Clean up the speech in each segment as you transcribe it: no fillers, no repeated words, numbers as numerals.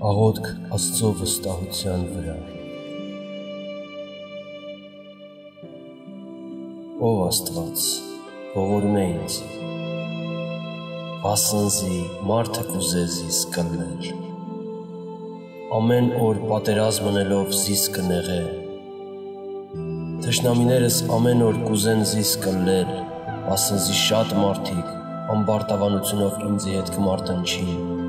Աղոթք Աստծո վստահության վրա։ Ով Աստված, ողորմ է ինձ, վասնզի մարդը կուզեր զիս կլներ, ամեն օր պատերազմ անելով զիս կնեղե, թշնամիներս ամեն օր կուզեն զիս կլներ, վասնզի շատ մարդիկ ամբարտավանությունով ինձի հետ կմարտնչին,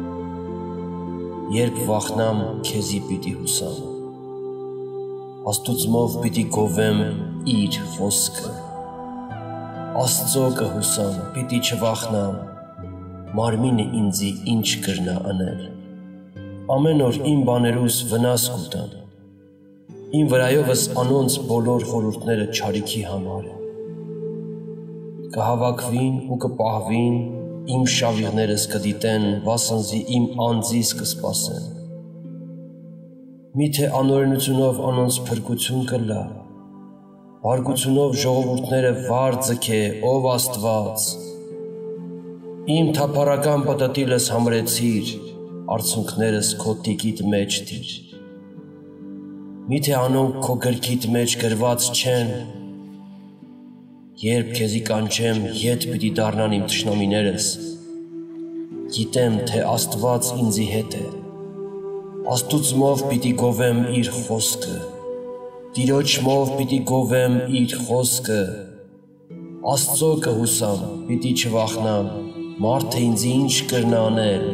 երբ վախնամ քեզի պիտի հուսամ, Աստուծմով պիտի գովեմ իր խոսքը, Աստծո կհուսամ, պիտի չվախնամ, մարմինը ինձի ինչ կրնա անել, ամեն օր իմ բաներուս վնաս կուտան, իմ վրայովս անոնց բոլոր խորհուրդները չարիքի համար են, կհավաքվին ու կպահվին, իմ շավիղներս կդիտեն, վասնզի իմ անձիս կսպասեն, միթե անօրենությունով անոնց փրկություն կլա, բարգությունով ժողովուրդները վար ձգե, ով Աստված, իմ թափառական պտտիլս համրեցիր, արցունքներս քո տիկիտ մեջ դիր, միթե անոնք քո գրքիդ մեջ գրված չեն, երբ քեզի կանչեմ, ետ պիտի դառնան իմ թշնամիներս, գիտեմ, թե Աստված ինձի հետ է, Աստուծմով պիտի գովեմ իր խոսքը, Տիրոջմով պիտի գովեմ իր խոսքը, Աստծո կհուսամ, պիտի չվախնամ, մարդը ինձի ինչ կրնա անել,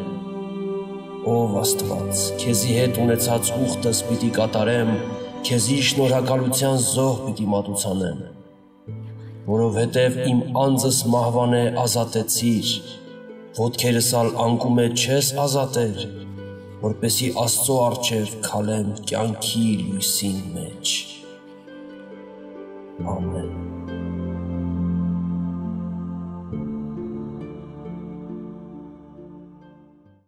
ով Աստված, քեզի հետ ունեցած ուխտս պիտի կատարեմ, քեզի շնորհակալության զոհ պիտի մատուցանեմ, որովհետև իմ անձս մահվան է ազատեցիր, ոտքերս ալ անկում է չես ազատեր, որպեսի Աստծո առջև քալեմ կյանքի լույսին մեջ։ Ամեն։